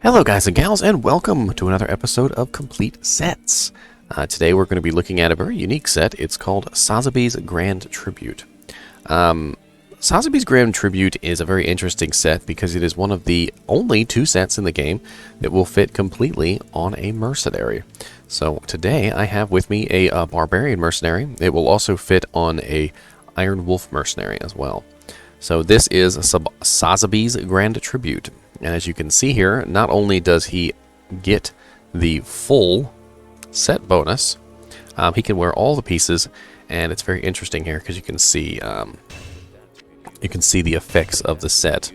Hello guys and gals, and welcome to another episode of Complete Sets. Today we're going to be looking at a very unique set. It's called Sazabi's Grand Tribute. Sazabi's Grand Tribute is a very interesting set because it is one of the only two sets in the game that will fit completely on a mercenary. So today I have with me a Barbarian Mercenary. It will also fit on a Iron Wolf Mercenary as well. So this is Sazabi's Grand Tribute. And as you can see here, not only does he get the full set bonus, he can wear all the pieces, and it's very interesting here because you can see the effects of the set.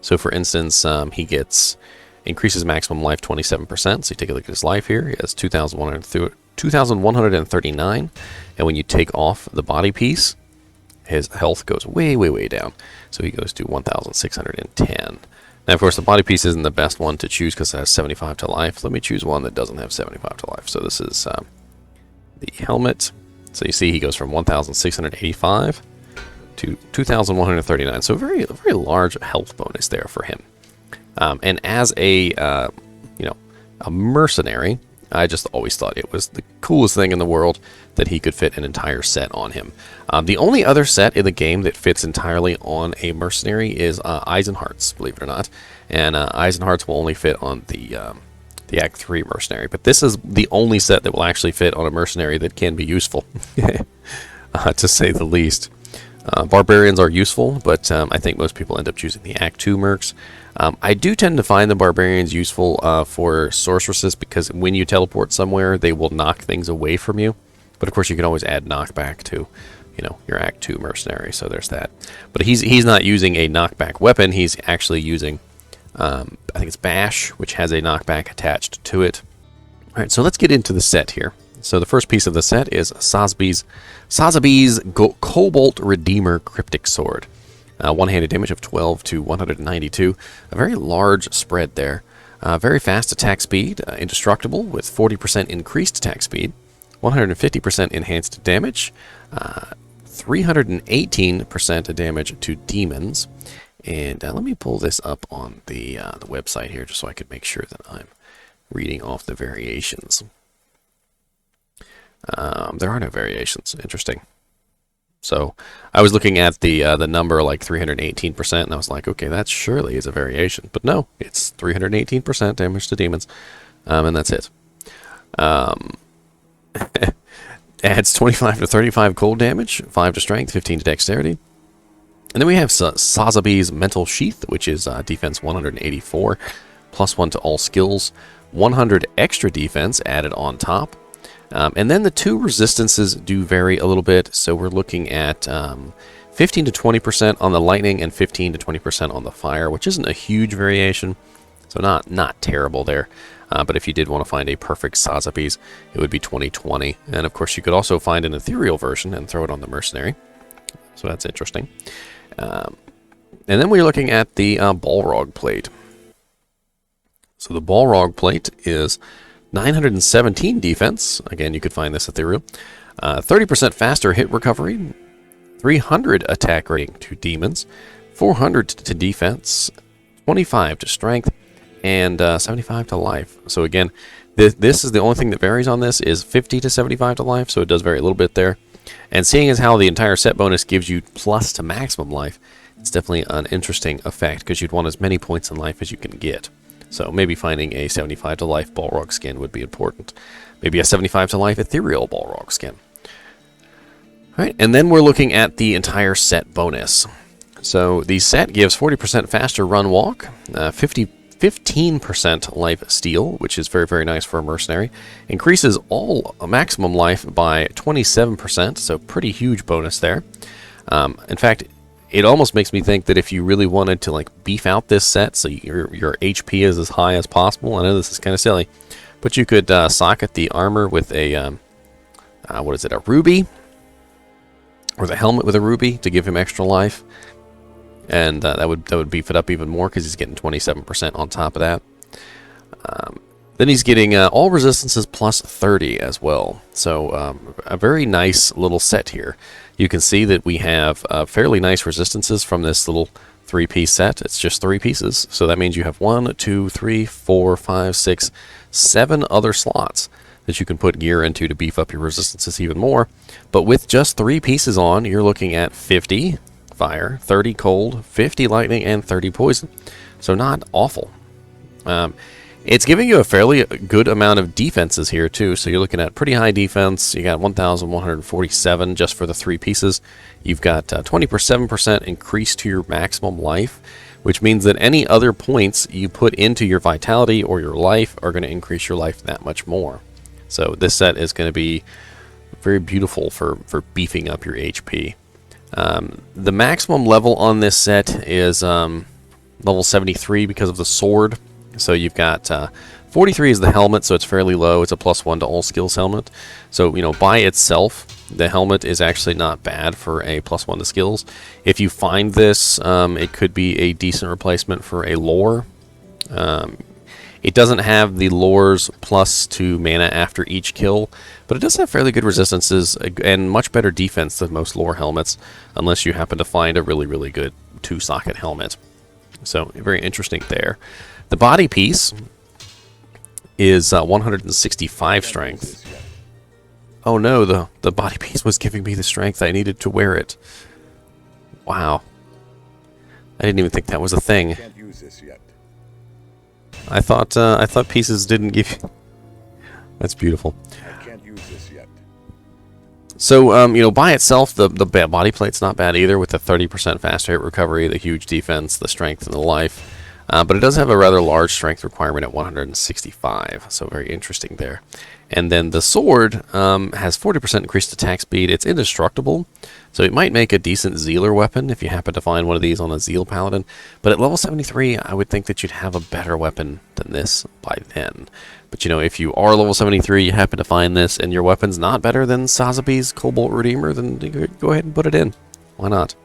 So for instance, he gets increases maximum life 27%. So you take a look at his life here. He has 2,139, and when you take off the body piece, his health goes way down. So he goes to 1,610. Now, of course, the body piece isn't the best one to choose because it has 75 to life. Let me choose one that doesn't have 75 to life. So this is the helmet. So you see he goes from 1,685 to 2,139. So a very large health bonus there for him. And as a mercenary, I just always thought it was the coolest thing in the world that he could fit an entire set on him. The only other set in the game that fits entirely on a mercenary is Eisenhart's, believe it or not. And Eisenhart's will only fit on the Act 3 mercenary. But this is the only set that will actually fit on a mercenary that can be useful, to say the least. Barbarians are useful, but I think most people end up choosing the Act 2 mercs. I do tend to find the Barbarians useful for sorceresses because when you teleport somewhere, they will knock things away from you. But of course, you can always add knockback to, your Act 2 mercenary. So there's that. But he's not using a knockback weapon. He's actually using, I think it's Bash, which has a knockback attached to it. All right, so let's get into the set here. So the first piece of the set is Sazabi's Cobalt Redeemer Cryptic Sword. One-handed damage of 12 to 192. A very large spread there. Very fast attack speed. Indestructible with 40% increased attack speed. 150% enhanced damage. 318% damage to demons. And let me pull this up on the website here just so I can make sure that I'm reading off the variations. There are no variations. Interesting. So I was looking at the number like 318%, and I was like, okay, that surely is a variation. But no, it's 318% damage to demons, and that's it. Adds 25 to 35 cold damage, 5 to strength, 15 to dexterity. And then we have Sazabi's Mental Sheath, which is defense 184, plus 1 to all skills, 100 extra defense added on top. And then the two resistances do vary a little bit, so we're looking at 15 to 20% on the lightning and 15 to 20% on the fire, which isn't a huge variation, so not terrible there. But if you did want to find a perfect Sazabi's, it would be 20/20. And of course, you could also find an ethereal version and throw it on the mercenary, so that's interesting. And then we're looking at the Balrog plate. So the Balrog plate is 917 defense. Again, you could find this ethereal. 30% faster hit recovery. 300 attack rating to demons. 400 to defense. 25 to strength. And 75 to life. So again, this is the only thing that varies on this is 50 to 75 to life. So it does vary a little bit there. And seeing as how the entire set bonus gives you plus to maximum life, it's definitely an interesting effect because you'd want as many points in life as you can get. So maybe finding a 75 to life Balrog skin would be important. Maybe a 75 to life ethereal Balrog skin. All right, and then we're looking at the entire set bonus. So the set gives 40% faster run walk, 15% life steal, which is very nice for a mercenary. Increases all maximum life by 27%, so pretty huge bonus there. In fact, it almost makes me think that if you really wanted to beef out this set so your HP is as high as possible, I know this is kind of silly, but you could socket the armor with a, a ruby? Or the helmet with a ruby to give him extra life. And that would beef it up even more because he's getting 27% on top of that. Then he's getting all resistances plus 30 as well. So a very nice little set here. You can see that we have fairly nice resistances from this little three-piece set. It's just three pieces, so that means you have 1, 2, 3, 4, 5, 6, 7 other slots that you can put gear into to beef up your resistances even more. But with just 3 pieces on, you're looking at 50 fire, 30 cold, 50 lightning, and 30 poison. So not awful. It's giving you a fairly good amount of defenses here too. So you're looking at pretty high defense. You got 1,147 just for the 3 pieces. You've got 27% increase to your maximum life, which means that any other points you put into your vitality or your life are going to increase your life that much more. So this set is going to be very beautiful for beefing up your HP. The maximum level on this set is level 73 because of the sword. So you've got 43 is the helmet, so it's fairly low. It's a +1 to all skills helmet. So, you know, by itself, the helmet is actually not bad for a +1 to skills. If you find this, it could be a decent replacement for a lore. It doesn't have the lore's +2 mana after each kill, but it does have fairly good resistances and much better defense than most lore helmets, unless you happen to find a really, really good 2-socket helmet. So, very interesting there. The body piece is 165 strength. Oh no, the body piece was giving me the strength I needed to wear it. Wow. I didn't even think that was a thing. I thought pieces didn't give you... That's beautiful. So, you know, by itself, the body plate's not bad either, with the 30% fast hit recovery, the huge defense, the strength, and the life. But it does have a rather large strength requirement at 165, so very interesting there. And then the sword has 40% increased attack speed. It's indestructible, so it might make a decent Zealer weapon if you happen to find one of these on a Zeal Paladin. But at level 73, I would think that you'd have a better weapon than this by then. But, you know, if you are level 73, you happen to find this, and your weapon's not better than Sazabi's Cobalt Redeemer, then go ahead and put it in. Why not?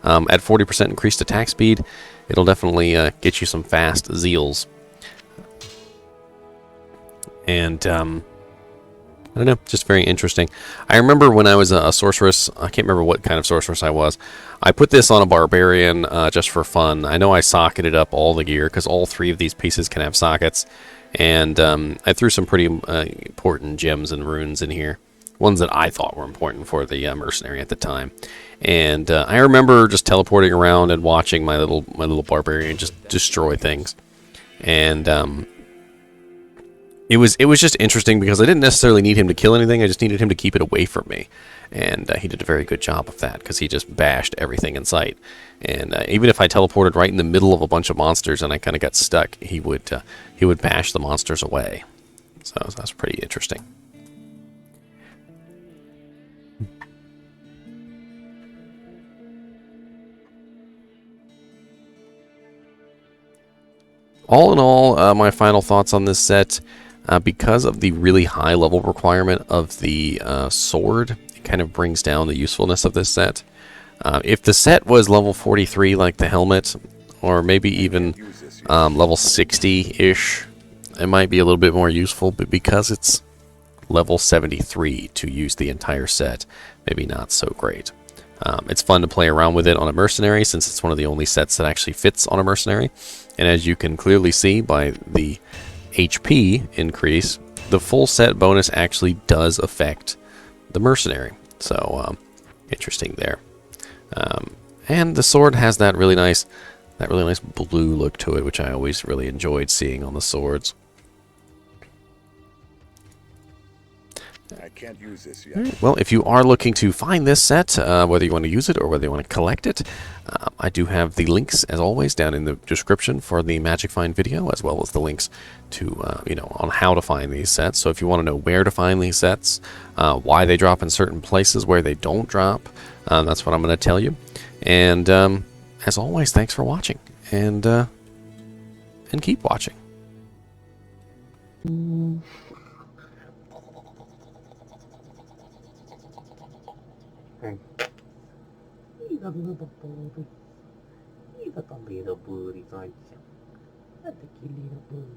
At 40% increased attack speed, it'll definitely get you some fast Zeals. And, I don't know, just very interesting. I remember when I was a sorceress, I can't remember what kind of sorceress I was, I put this on a barbarian just for fun. I know I socketed up all the gear, because all 3 of these pieces can have sockets. And I threw some pretty important gems and runes in here. Ones that I thought were important for the mercenary at the time. And I remember just teleporting around and watching my little barbarian just destroy things. And it was just interesting because I didn't necessarily need him to kill anything. I just needed him to keep it away from me. And he did a very good job of that because he just bashed everything in sight. And even if I teleported right in the middle of a bunch of monsters and I kind of got stuck, he would bash the monsters away. So that's pretty interesting. All in all, my final thoughts on this set, because of the really high level requirement of the sword, it kind of brings down the usefulness of this set. If the set was level 43 like the helmet, or maybe even level 60-ish, it might be a little bit more useful, but because it's level 73 to use the entire set, maybe not so great. It's fun to play around with it on a mercenary, since it's one of the only sets that actually fits on a mercenary. And as you can clearly see by the HP increase, the full set bonus actually does affect the mercenary. So interesting there. And the sword has that really nice blue look to it, which I always really enjoyed seeing on the swords. I can't use this yet. Right. Well, if you are looking to find this set, whether you want to use it or whether you want to collect it, I do have the links, as always, down in the description for the Magic Find video, as well as the links to, you know, on how to find these sets. So if you want to know where to find these sets, why they drop in certain places, where they don't drop, that's what I'm going to tell you. And as always, thanks for watching, and keep watching. He's a little birdie. He's a little birdie, right? That's a cute little birdie.